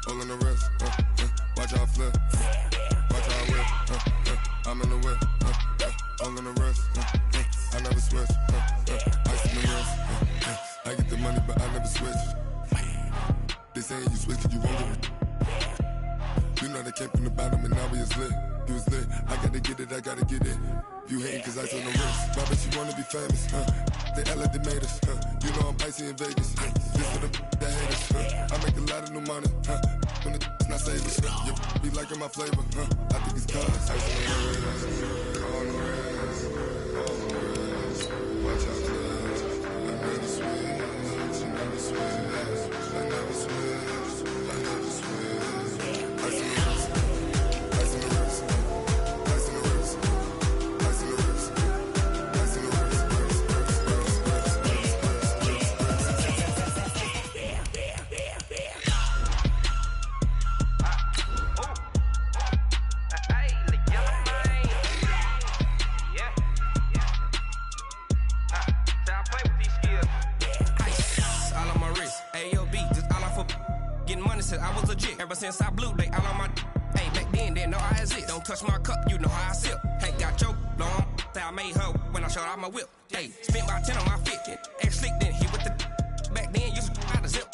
all on the wrist. Watch how I flip. Watch how I whip. I'm in the whip. All on the wrist. I never switch. Ice in the wrist. I get the money, but I never switch. They saying you switch, you won't get it. You know they came from the bottom and now we is lit. You was lit. I gotta get it, I gotta get it. You hating cause ice on the wrist. Why bet you wanna be famous? They LA they made us. You know I'm icy in Vegas. This for the that hate us. I make a lot of new money. When it's not savers. You be liking my flavor. I think it's cause ice on the wrist. On the wrist. On the wrist. Watch out cause I never switch. I never switch. I never switch. I never switch. Ice on the wrist. Ice on the wrist. Ice on the wrist. Ice on the wrist. Ice on the wrist. I was legit. Ever since I blew, they all on my. Hey, back then, didn't know I exist. Don't touch my cup, you know how I sip. Hey, got choked, long. Say I made her when I showed out my whip. Hey, spent about 10 on my fit. Ex-slick, then hit with the. Back then, used to out the zip.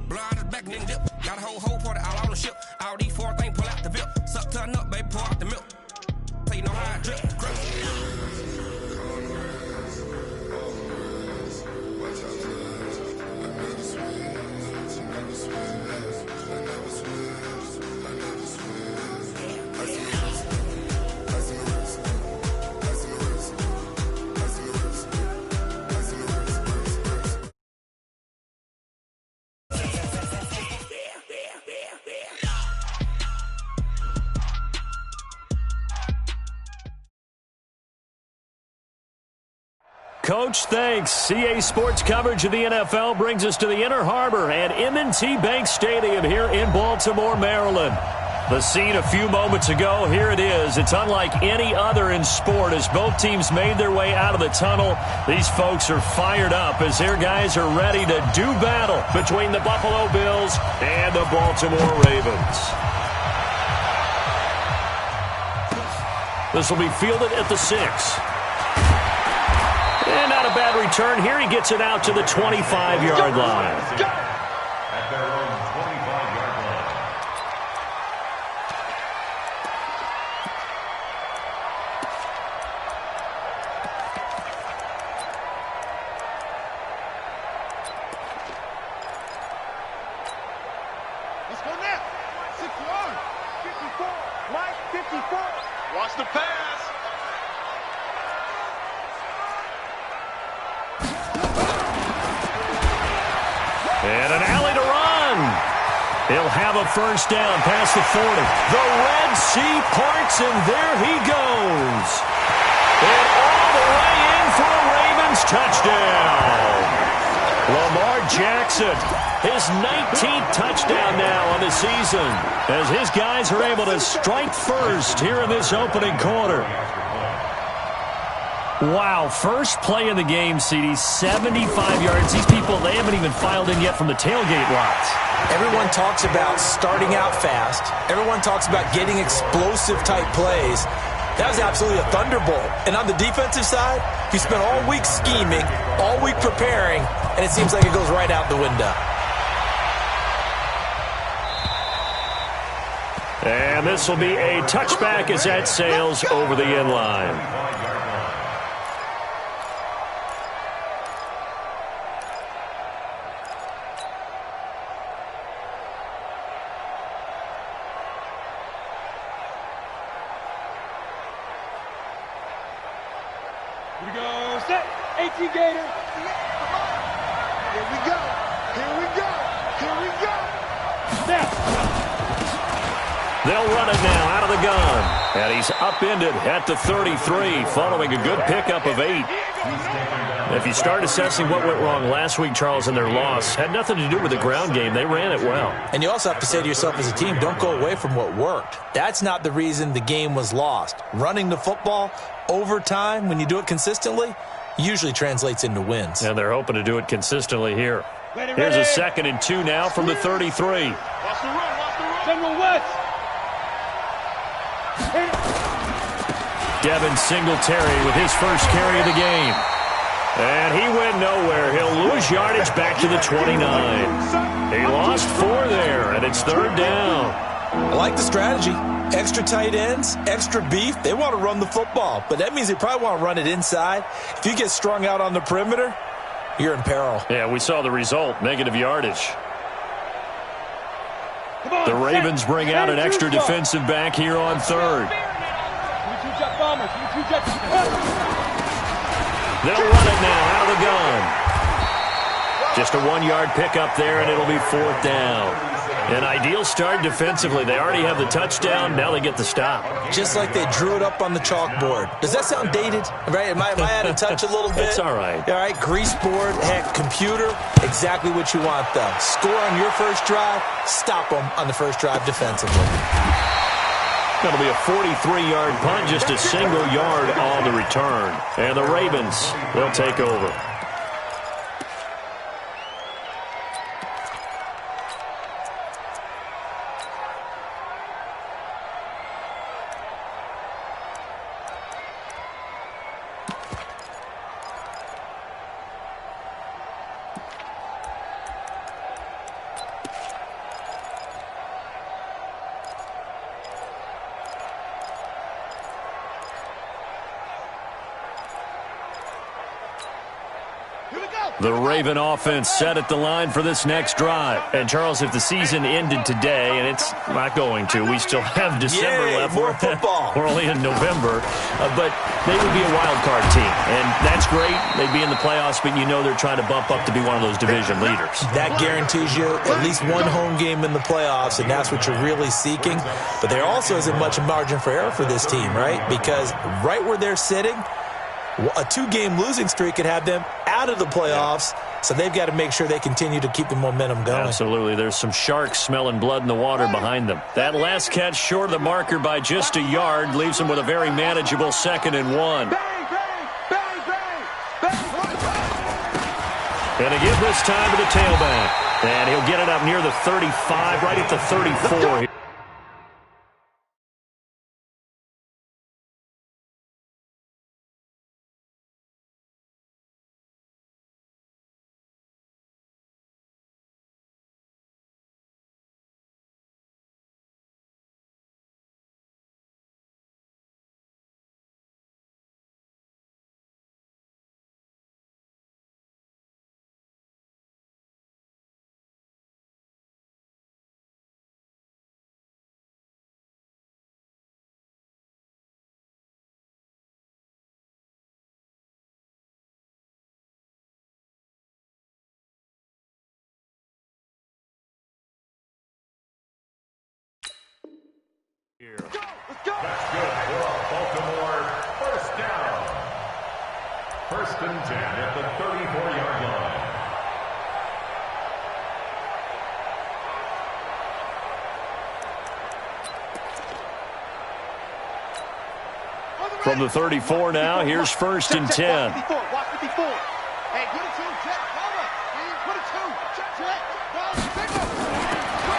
Blow out his back, then dip. Got a whole party all on the ship. All these 4 things pull out the VIP. Suck to a nut, baby, pour out the milk. So you know how I drip. Coach, thanks. CA Sports coverage of the NFL brings us to the Inner Harbor at M&T Bank Stadium here in Baltimore, Maryland. The scene a few moments ago, here it is. It's unlike any other in sport as both teams made their way out of the tunnel. These folks are fired up as their guys are ready to do battle between the Buffalo Bills and the Baltimore Ravens. This will be fielded at the 6. And not a bad return here. He gets it out to the 25-yard line. At their own 25-yard line. Let's go now. 61. 54. Mike, 54. Watch the pass. And an alley to run. He'll have a first down past the 40. The Red Sea parts, and there he goes. And all the way in for a Ravens touchdown. Lamar Jackson, his 19th touchdown now on the season, as his guys are able to strike first here in this opening quarter. Wow, first play of the game, CD, 75 yards. These people, they haven't even filed in yet from the tailgate lots. Everyone talks about starting out fast. Everyone talks about getting explosive-type plays. That was absolutely a thunderbolt. And on the defensive side, you spent all week scheming, all week preparing, and it seems like it goes right out the window. And this will be a touchback as that sails over the end line. Here we go. Set. AT Gator. Here we go. Here we go. Here we go. Snap. They'll run it now out of the gun. And he's upended at the 33 following a good pickup of 8. If you start assessing what went wrong last week, Charles, in their loss, had nothing to do with the ground game. They ran it well. And you also have to say to yourself as a team, don't go away from what worked. That's not the reason the game was lost. Running the football over time, when you do it consistently, usually translates into wins. And they're hoping to do it consistently here. Here's a 2nd and 2 now from the 33. Watch the run. Watch the General West. Devin Singletary with his first carry of the game. And he went nowhere. He'll lose yardage back to the 29. He lost 4 there, and it's 3rd down. I like the strategy. Extra tight ends, extra beef. They want to run the football, but that means they probably want to run it inside. If you get strung out on the perimeter, you're in peril. Yeah, we saw the result, negative yardage. The Ravens bring out an extra defensive back here on 3rd. They'll run it now out of the gun. Just a 1-yard pickup there, and it'll be 4th down. An ideal start defensively. They already have the touchdown. Now they get the stop. Just like they drew it up on the chalkboard. Does that sound dated? Right? Am I out of touch a little bit? It's all right. All right, grease board, heck, computer, exactly what you want, though. Score on your first drive, stop them on the first drive defensively. That'll be a 43-yard punt, just a single yard on the return. And the Ravens, they'll take over. The Raven offense set at the line for this next drive. And, Charles, if the season ended today, and it's not going to, we still have December left. More football. We're only in November. But they would be a wild card team. And that's great. They'd be in the playoffs, but you know they're trying to bump up to be one of those division leaders. That guarantees you at least one home game in the playoffs, and that's what you're really seeking. But there also isn't much margin for error for this team, right? Because right where they're sitting, a 2-game losing streak could have them out of the playoffs, so they've got to make sure they continue to keep the momentum going. Absolutely. There's some sharks smelling blood in the water behind them. That last catch short of the marker by just a yard leaves them with a very manageable 2nd and 1. And they give this time to the tailback. And he'll get it up near the 35, right at the 34 here. That's good for a Baltimore first down. 1st and 10 at the 34-yard line. From the 34 now, here's 1st and 10.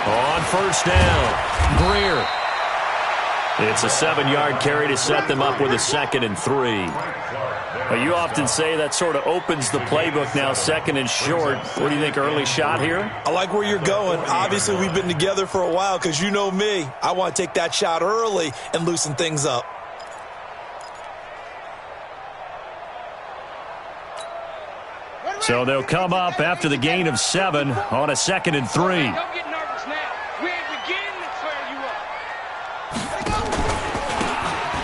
On 1st down, Greer. It's a 7-yard carry to set them up with a 2nd and 3. Well, you often say that sort of opens the playbook now, 2nd and short. What do you think, early shot here? I like where you're going. Obviously, we've been together for a while because you know me. I want to take that shot early and loosen things up. So they'll come up after the gain of 7 on a 2nd and 3. Don't get nervous now. We ain't beginning to clear you up.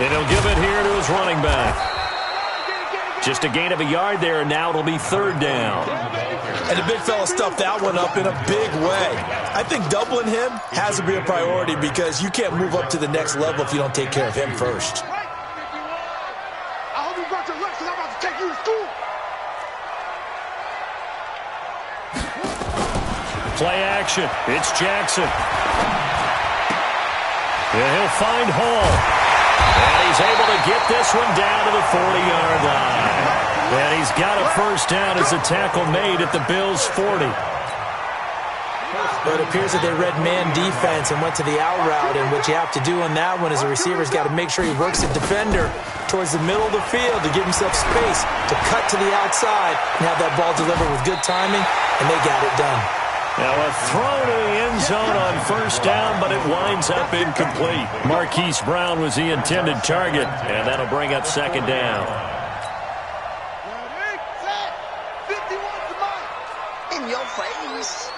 And he'll give it here to his running back. Just a gain of a yard there, and now it'll be 3rd down. And the big fella stuffed that one up in a big way. I think doubling him has to be a priority because you can't move up to the next level if you don't take care of him first. I hope you brought your lunch because I'm about to take you to school. Play action. It's Jackson. And he'll find Hall. And he's able to get this one down to the 40-yard line. And he's got a first down as a tackle made at the Bills' 40. Well, it appears that they read man defense and went to the out route, and what you have to do on that one is the receiver's got to make sure he works the defender towards the middle of the field to give himself space to cut to the outside and have that ball delivered with good timing, and they got it done. Now a throw to the end zone on first down, but it winds up incomplete. Marquise Brown was the intended target, and that'll bring up second down. In your face.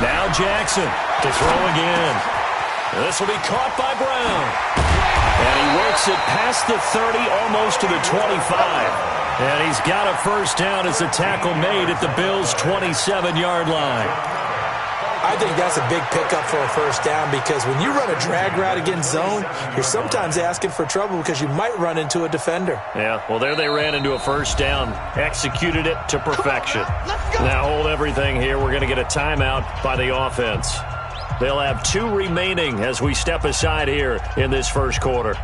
Now Jackson to throw again. This will be caught by Brown. And he works it past the 30, almost to the 25. And he's got a first down as the tackle made at the Bills' 27-yard line. I think that's a big pickup for a first down, because when you run a drag route against zone, you're sometimes asking for trouble because you might run into a defender. Yeah, well, there they ran into a first down, executed it to perfection. Now hold everything here. We're going to get a timeout by the offense. They'll have 2 remaining as we step aside here in this first quarter.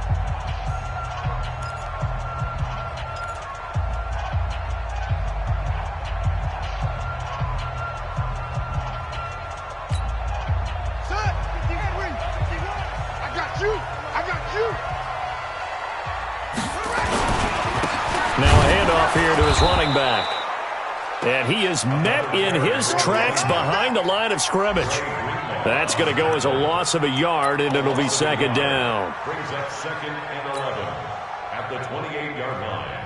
Here to his running back. And he is met in his tracks behind the line of scrimmage. That's going to go as a loss of a yard, and it'll be second down. Brings up second and 11 at the 28-yard line.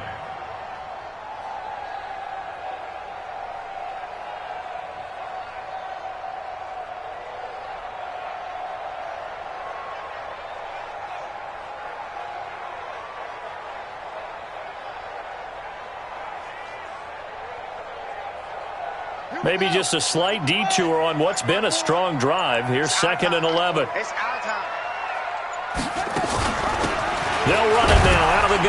Maybe just a slight detour on what's been a strong drive. Here's second and 11. It's our time. They'll run it now out of the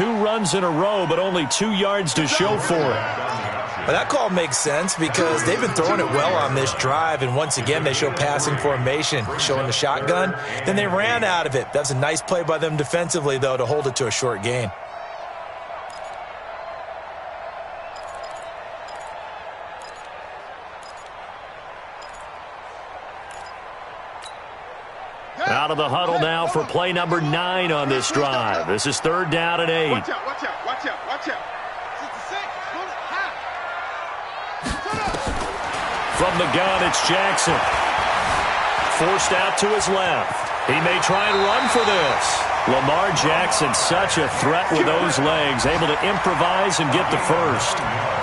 gun. 2 runs in a row, but only 2 yards to show for it. Well, that call makes sense because they've been throwing it well on this drive, and once again they show passing formation, showing the shotgun. Then they ran out of it. That's a nice play by them defensively, though, to hold it to a short gain. Out of the huddle now for play number 9 on this drive. This is third down and 8. Watch out, watch out, watch out, watch out. 66, From the gun, it's Jackson. Forced out to his left. He may try and run for this. Lamar Jackson, such a threat with those legs, able to improvise and get the first.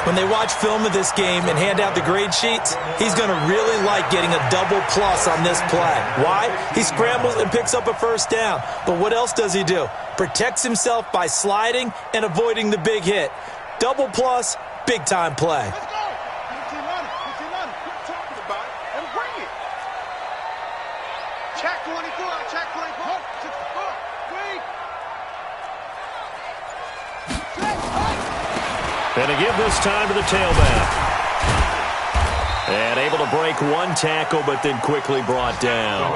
When they watch film of this game and hand out the grade sheets, he's going to really like getting a double plus on this play. Why? He scrambles and picks up a first down. But what else does he do? Protects himself by sliding and avoiding the big hit. Double plus, big-time play. let's go. 15 on it, 15 on it. What are you talking about? And bring it. Check 24, check 24. 64, wait. And to give this time to the tailback. And able to break one tackle, but then quickly brought down.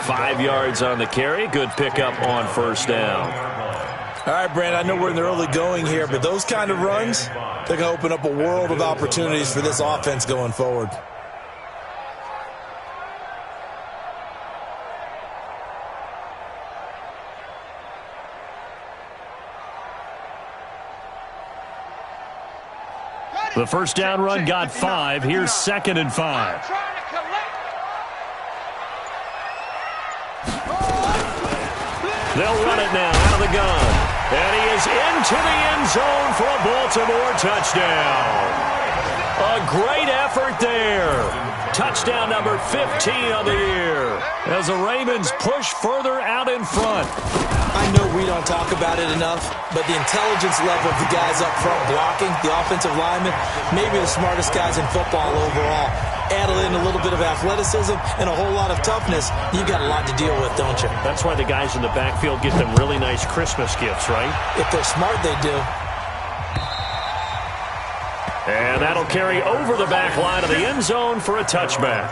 5 yards on the carry. Good pickup on first down. All right, Brand, I know we're in the early going here, but those kind of runs, they're going to open up a world of opportunities for this offense going forward. The first down run got 5. Here's second and 5. They'll run it now out of the gun. And he is into the end zone for a Baltimore touchdown. A great effort there. Touchdown number 15 of the year as the Ravens push further out in front. I know we don't talk about it enough, but the intelligence level of the guys up front blocking, the offensive linemen, maybe the smartest guys in football overall. Add in a little bit of athleticism and a whole lot of toughness, you've got a lot to deal with, don't you? That's why the guys in the backfield get them really nice Christmas gifts, right? If they're smart, they do. And that'll carry over the back line of the end zone for a touchback.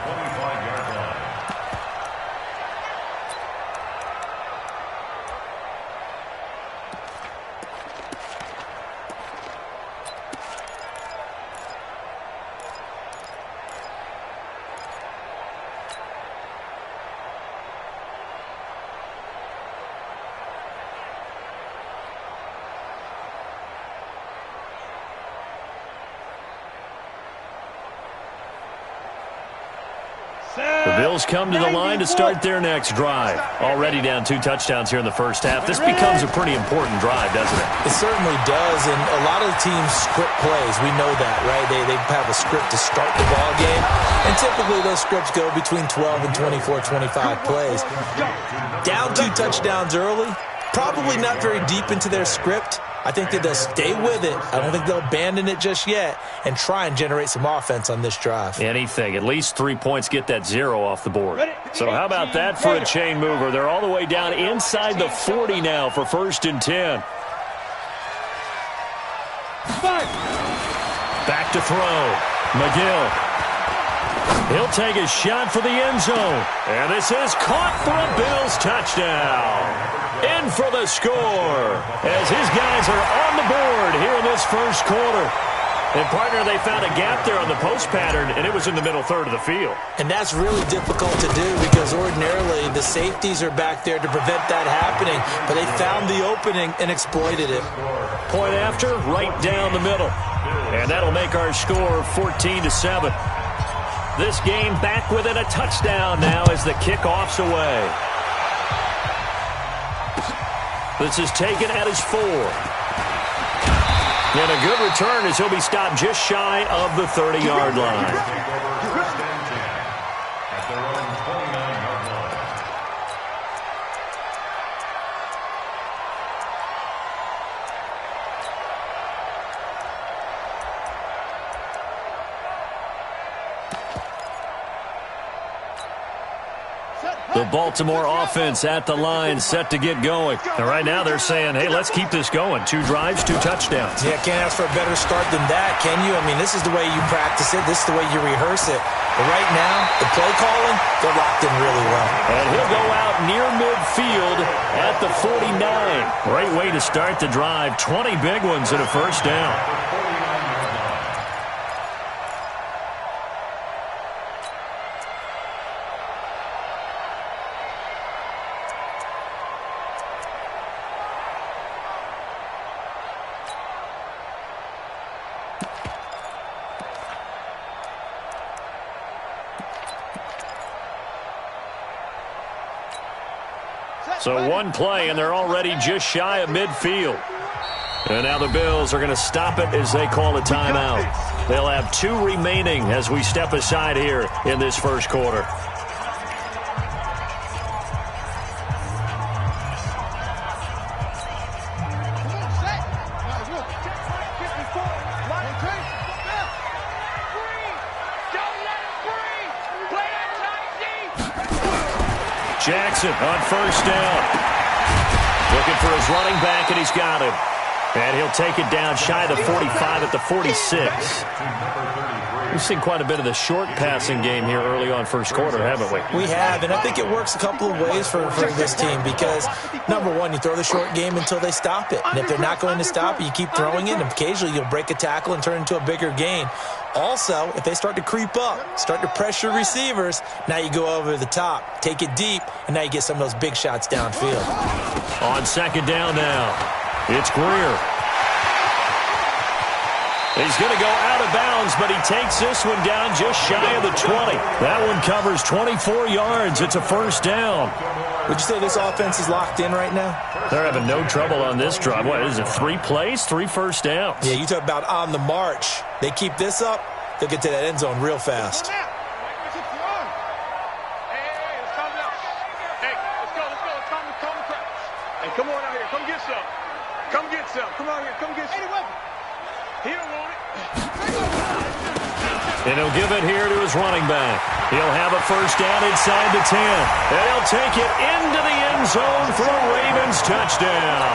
Bills come to the line to start their next drive. Already down 2 touchdowns here in the first half. This becomes a pretty important drive, doesn't it? It certainly does, and a lot of the teams script plays. We know that, right? They have a script to start the ball game, and typically those scripts go between 12 and 24, 25 plays. Down 2 touchdowns early, probably not very deep into their script. I think that they'll stay with it. I don't think they'll abandon it just yet and try and generate some offense on this drive. Anything. At least 3 points, get that 0 off the board. So how about that for a chain mover? They're all the way down inside the 40 now for 1st and 10. Back to throw. McGill. He'll take a shot for the end zone. And this is caught for a Bills touchdown. In for the score as his guys are on the board here in this first quarter. And, partner, they found a gap there on the post pattern, and it was in the middle third of the field. And that's really difficult to do because ordinarily the safeties are back there to prevent that happening. But they found the opening and exploited it. Point after, right down the middle. And that'll make our score 14-7. This game back within a touchdown now as the kickoff's away. This is taken at his 4. And a good return as he'll be stopped just shy of the 30-yard line. First and 10 at their own 29-yard line. The Baltimore offense at the line set to get going. And right now they're saying, hey, let's keep this going. 2 drives, 2 touchdowns. Yeah, can't ask for a better start than that, can you? I mean, this is the way you practice it. This is the way you rehearse it. But right now, the play calling, they're locked in really well. And he'll go out near midfield at the 49. Great way to start the drive. 20 big ones and a first down. So 1 play, and they're already just shy of midfield. And now the Bills are going to stop it as they call a timeout. They'll have 2 remaining as we step aside here in this first quarter. Jackson on first down. Looking for his running back, and he's got him. And he'll take it down shy of the 45 at the 46. We've seen quite a bit of the short passing game here early on first quarter, haven't we? We have, and I think it works a couple of ways for this team because, number one, you throw the short game until they stop it. And if they're not going to stop it, you keep throwing it, and occasionally you'll break a tackle and turn it into a bigger gain. Also, if they start to creep up, start to pressure receivers, now you go over the top, take it deep, and now you get some of those big shots downfield. On second down now, it's Greer. He's going to go out of bounds, but he takes this one down just shy of the 20. That one covers 24 yards. It's a first down. Would you say this offense is locked in right now? They're having no trouble on this drive. What is it, 3 plays, 3 first downs? Yeah, you talk about on the march. They keep this up, they'll get to that end zone real fast. Come on out here. Come get some. Come get some. Come out here. Come get some. He don't want it. And he'll give it here to his running back. He'll have a first down inside the 10. And he'll take it into the end zone for a Ravens touchdown.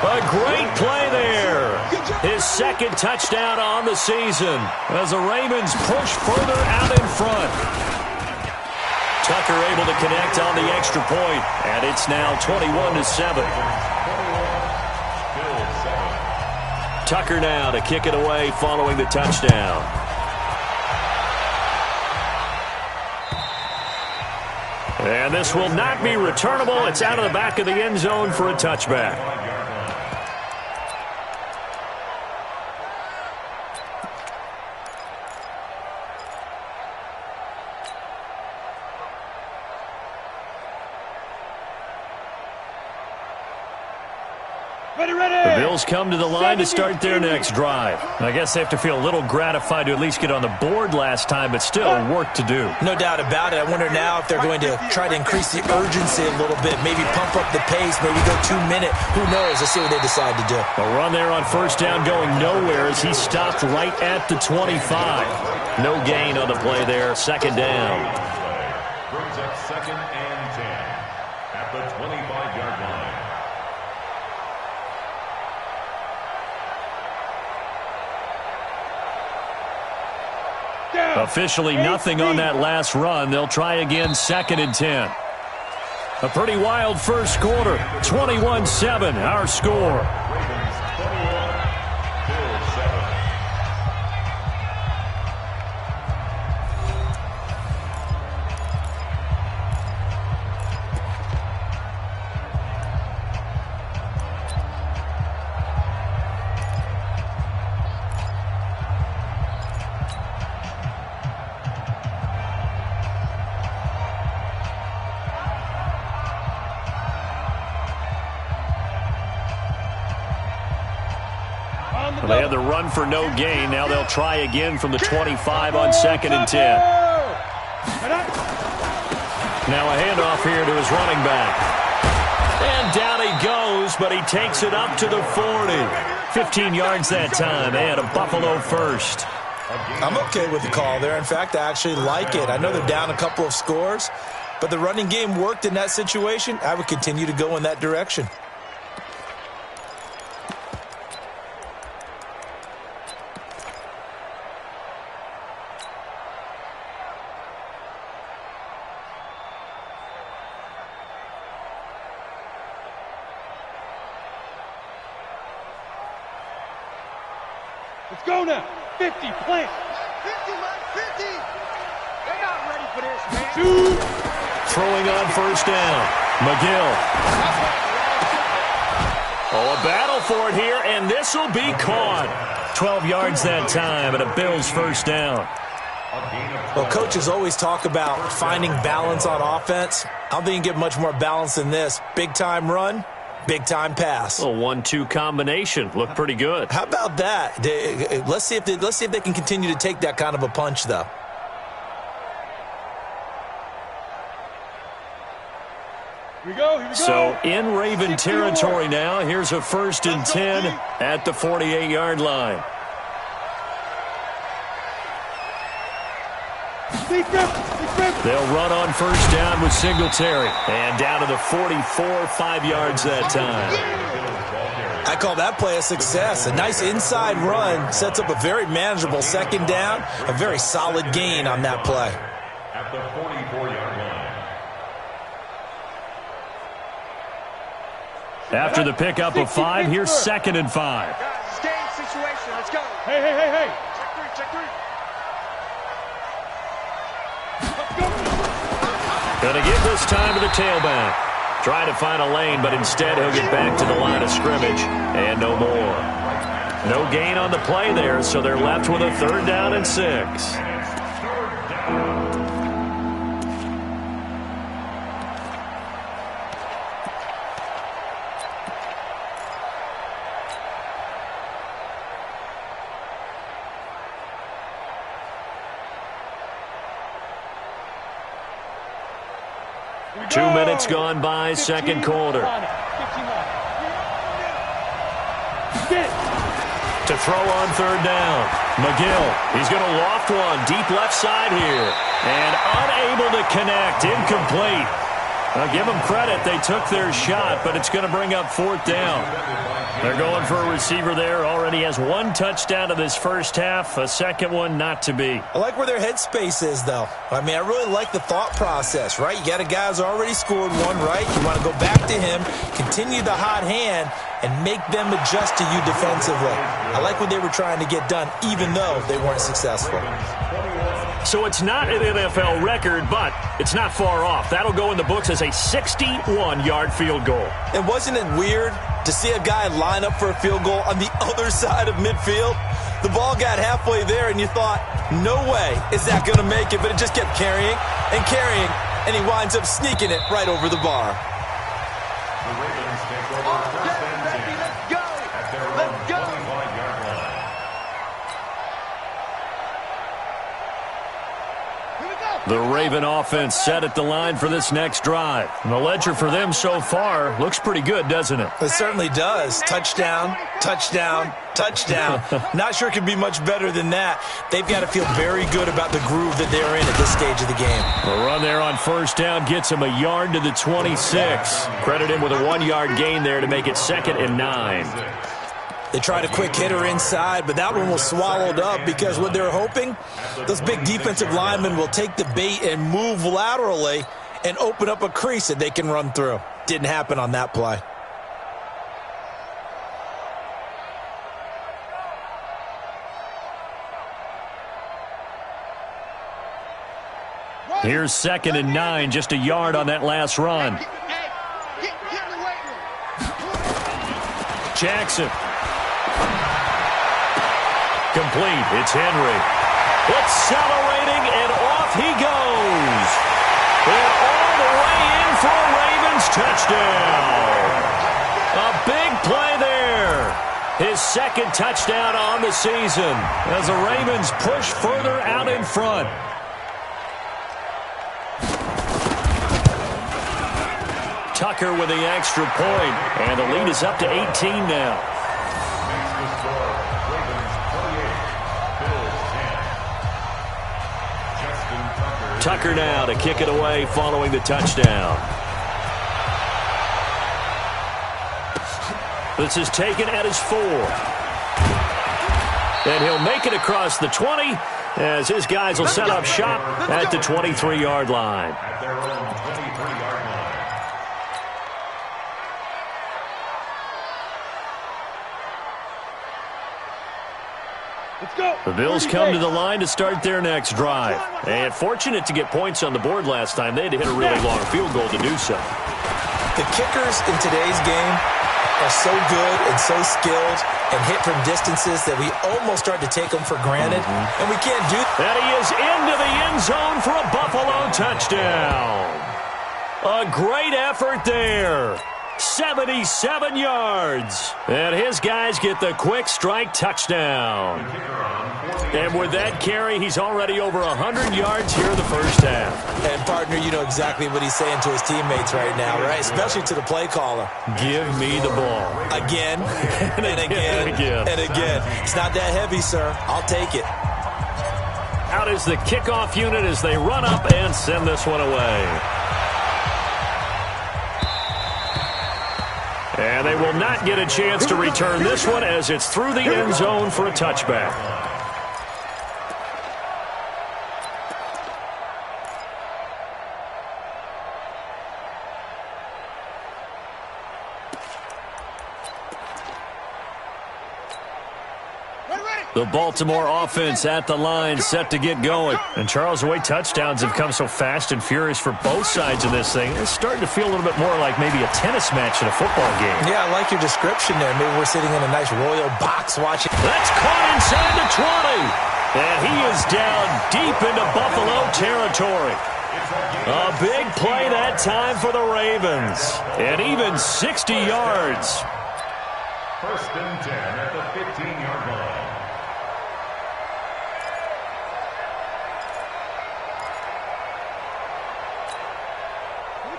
A great play there. His second touchdown on the season as the Ravens push further out in front. Tucker able to connect on the extra point, and it's now 21-7. Tucker now to kick it away following the touchdown. And this will not be returnable. It's out of the back of the end zone for a touchback. The Bills come to the line to start their next drive. I guess they have to feel a little gratified to at least get on the board last time, but still work to do. No doubt about it. I wonder now if they're going to try to increase the urgency a little bit, maybe pump up the pace, maybe go 2 minute. Who knows? Let's see what they decide to do. A run there on first down going nowhere as he stopped right at the 25. No gain on the play there. Second down. Brings up 2nd and 10 at the 25-yard line. Officially nothing on that last run. They'll try again 2nd and 10. A pretty wild first quarter. 21-7, our score. Ravens 21, Bills 7. Well, they had the run for no gain. Now they'll try again from the 25 on 2nd and 10. Now a handoff here to his running back. And down he goes, but he takes it up to the 40. 15 yards that time, and a Buffalo first. I'm okay with the call there. In fact, I actually like it. I know they're down a couple of scores, but the running game worked in that situation. I would continue to go in that direction. Let's go now. 50, plant. 50, man, 50. They're not ready for this, man. Shoot. Throwing on first down. McGill. Oh, a battle for it here, and this will be caught. 12 yards that time, and a Bills first down. Well, coaches always talk about finding balance on offense. I don't think you can get much more balance than this. Big-time run, big-time pass. A 1-2 combination. Looked pretty good. How about that? Let's see if they can continue to take that kind of a punch, though. Here we go, here we go. So in Raven territory now. Here's a 1st and 10 at the 48-yard line. They'll run on first down with Singletary. And down to the 44, 5 yards that time. I call that play a success. A nice inside run sets up a very manageable 2nd down. A very solid gain on that play. At the 44-yard line. After the pickup of 5, here's 2nd and 5. Guys, it's game situation. Let's go. Hey, hey, hey, hey. Check three. Gonna give this time to the tailback. Trying to find a lane, but instead he'll get back to the line of scrimmage. And no more. No gain on the play there, so they're left with a 3rd down and 6. 2 minutes gone by, 2nd quarter. To throw on 3rd down. McGill, he's going to loft one deep left side here. And unable to connect, incomplete. I'll give them credit, they took their shot, but it's going to bring up 4th down. They're going for a receiver there. Already has 1 touchdown to this first half. A second one not to be. I like where their headspace is, though. I mean, I really like the thought process, right? You got a guy who's already scored 1, right? You want to go back to him, continue the hot hand, and make them adjust to you defensively. I like what they were trying to get done, even though they weren't successful. So it's not an NFL record, but it's not far off. That'll go in the books as a 61-yard field goal. And wasn't it weird to see a guy line up for a field goal on the other side of midfield? The ball got halfway there, and you thought, no way is that going to make it, but it just kept carrying and carrying, and he winds up sneaking it right over the bar. The Ravens take over 1st and 10. Let's go. Let's go. 25-yard line. The Raven offense set at the line for this next drive. And the ledger for them so far looks pretty good, doesn't it? It certainly does. Touchdown, touchdown, touchdown. Not sure it could be much better than that. They've got to feel very good about the groove that they're in at this stage of the game. The run there on first down gets him a yard to the 26. Credit him with a 1-yard gain there to make it 2nd and 9. They tried a quick hitter inside, but that one was swallowed up because what they're hoping, those big defensive linemen will take the bait and move laterally and open up a crease that they can run through. Didn't happen on that play. Here's 2nd and 9, just a yard on that last run. Jackson. Complete. It's Henry. Accelerating, and off he goes. And all the way in for a Ravens touchdown. A big play there. His 2nd touchdown on the season as the Ravens push further out in front. Tucker with the extra point, and the lead is up to 18 now. Tucker now to kick it away following the touchdown. This is taken at his 4. And he'll make it across the 20 as his guys will set up shop at the 23-yard line. At their own 23-yard line. Let's go. The Bills come to the line to start their next drive. And fortunate to get points on the board last time. They had to hit a really long field goal to do so. The kickers in today's game are so good and so skilled and hit from distances that we almost start to take them for granted, and we can't do that. And he is into the end zone for a Buffalo touchdown. A great effort there. 77 yards. And his guys get the quick strike touchdown. And with that carry, he's already over 100 yards here in the first half. And, partner, you know exactly what he's saying to his teammates right now, right? Especially to the play caller. Give me the ball. Again, and again, and again. It's not that heavy, sir. I'll take it. Out is the kickoff unit as they run up and send this one away. And they will not get a chance to return this one as it's through the end zone for a touchback. The Baltimore offense at the line, set to get going. And Charles, the way touchdowns have come so fast and furious for both sides of this thing, it's starting to feel a little bit more like maybe a tennis match in a football game. Yeah, I like your description there. Maybe we're sitting in a nice royal box watching. That's caught inside the 20. And he is down deep into Buffalo territory. A big play that time for the Ravens. And even 60 yards. 1st and 10 at the 15-yard line.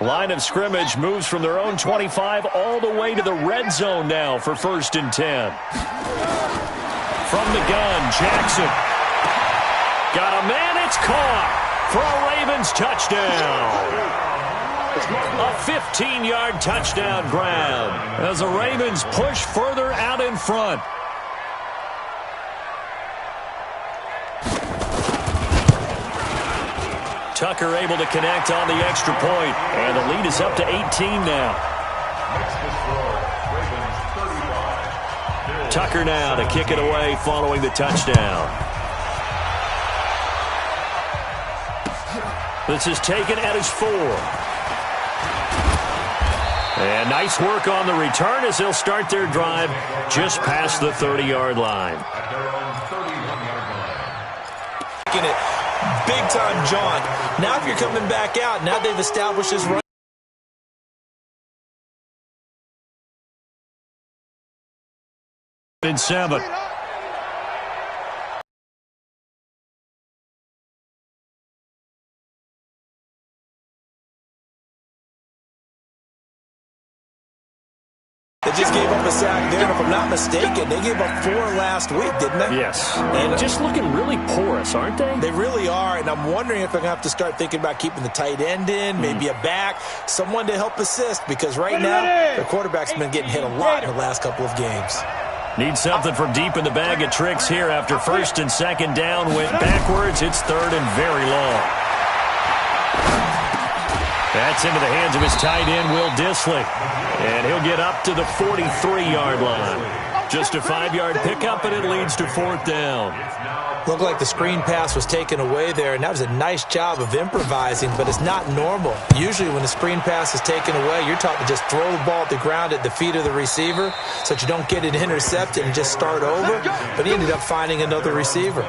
Line of scrimmage moves from their own 25 all the way to the red zone now for 1st and 10. From the gun, Jackson. Got a man, it's caught for a Ravens touchdown. A 15-yard touchdown grab as the Ravens push further out in front. Tucker able to connect on the extra point, and the lead is up to 18 now. Tucker now to kick it away following the touchdown. This is taken at his 4. And nice work on the return as they'll start their drive just past the 30-yard line. Big time, John. Now if you're coming back out, now they've established this run. and 7. They just gave up a sack there, and if I'm not mistaken, they gave up 4 last week, didn't they? Yes. And just looking really porous, aren't they? They really are, and I'm wondering if they're going to have to start thinking about keeping the tight end in, maybe a back, someone to help assist, because right now, their quarterback's been getting hit a lot in the last couple of games. Need something from deep in the bag of tricks here after 1st and 2nd down went backwards. It's 3rd and very long. That's into the hands of his tight end, Will Dissly. And he'll get up to the 43-yard line. Just a 5-yard pickup, and it leads to 4th down. Looked like the screen pass was taken away there, and that was a nice job of improvising, but it's not normal. Usually when the screen pass is taken away, you're taught to just throw the ball at the ground at the feet of the receiver so that you don't get it intercepted and just start over. But he ended up finding another receiver.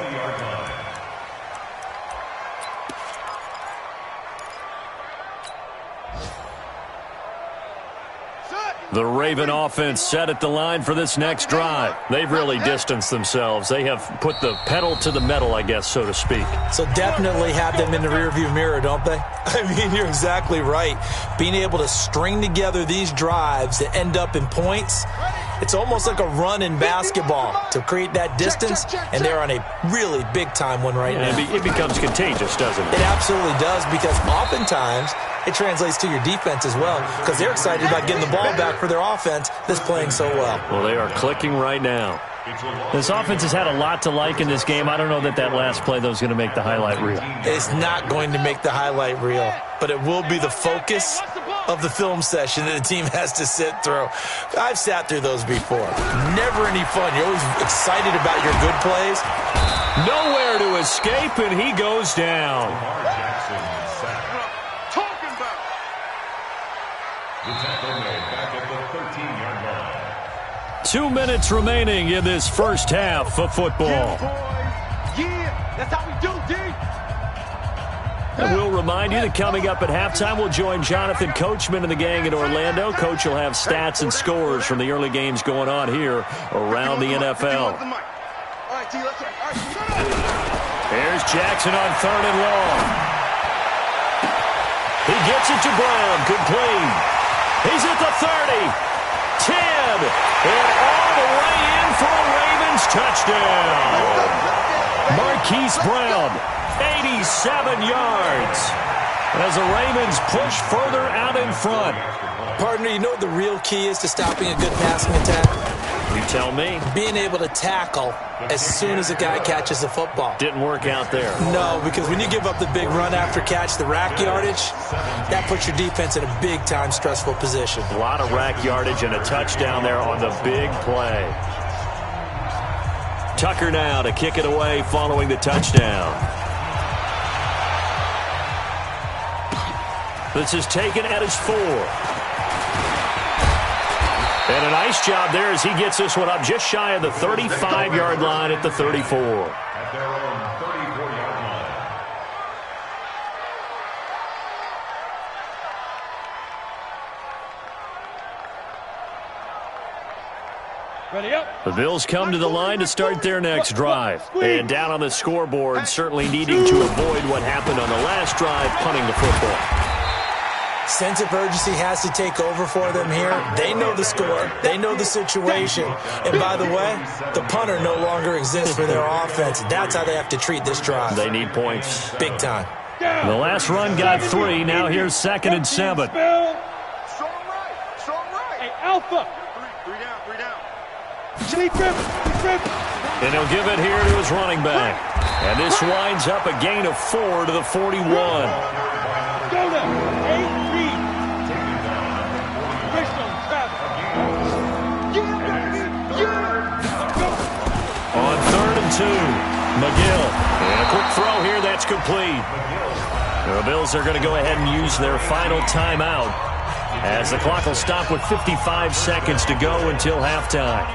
The Raven offense set at the line for this next drive. They've really distanced themselves. They have put the pedal to the metal, I guess, so to speak. So definitely have them in the rearview mirror, don't they? I mean, you're exactly right. Being able to string together these drives that end up in points, it's almost like a run in basketball to create that distance, and they're on a really big-time one right now. It becomes contagious, doesn't it? It absolutely does, because oftentimes it translates to your defense as well, because they're excited about getting the ball back for their offense that's playing so well. Well, they are clicking right now. This offense has had a lot to like in this game. I don't know that last play, though, is going to make the highlight reel. It's not going to make the highlight reel, but it will be the focus of the film session that the team has to sit through. I've sat through those before. Never any fun. You're always excited about your good plays. Nowhere to escape, and he goes down. The tackle made back at the 13-yard line. 2 minutes remaining in this first half of football. Yeah, that's how we do, D. And we'll remind you that coming up at halftime, we'll join Jonathan Coachman and the gang in Orlando. Coach will have stats and scores from the early games going on here around the NFL. Here's Jackson on 3rd and long. He gets it to Brown. Complete. He's at the 30, 10, and all the way in for a Ravens touchdown. Marquise Brown, 87 yards, as the Ravens push further out in front. Partner, you know what the real key is to stopping a good passing attack? You tell me. Being able to tackle as soon as a guy catches the football. Didn't work out there. No, because when you give up the big run after catch, the rack yardage, that puts your defense in a big-time stressful position. A lot of rack yardage and a touchdown there on the big play. Tucker now to kick it away following the touchdown. This is taken at his 4. And a nice job there as he gets this one up just shy of the 35-yard line at the 34. At their own 34-yard line. Ready up. The Bills come to the line to start their next drive. And down on the scoreboard, certainly needing to avoid what happened on the last drive, punting the football. Sense of urgency has to take over for them here. They know the score. They know the situation. And by the way, the punter no longer exists for their offense. That's how they have to treat this drive. They need points. Big time. The last run got 3. Now here's 2nd and 7. Show him right. Show him right. Hey, Alpha. Three down. Jimmy Griffin. And he'll give it here to his running back. And this winds up a gain of 4 to the 41. Go to 8. On 3rd and 2, McGill. And a quick throw here, that's complete. The Bills are going to go ahead and use their final timeout as the clock will stop with 55 seconds to go until halftime.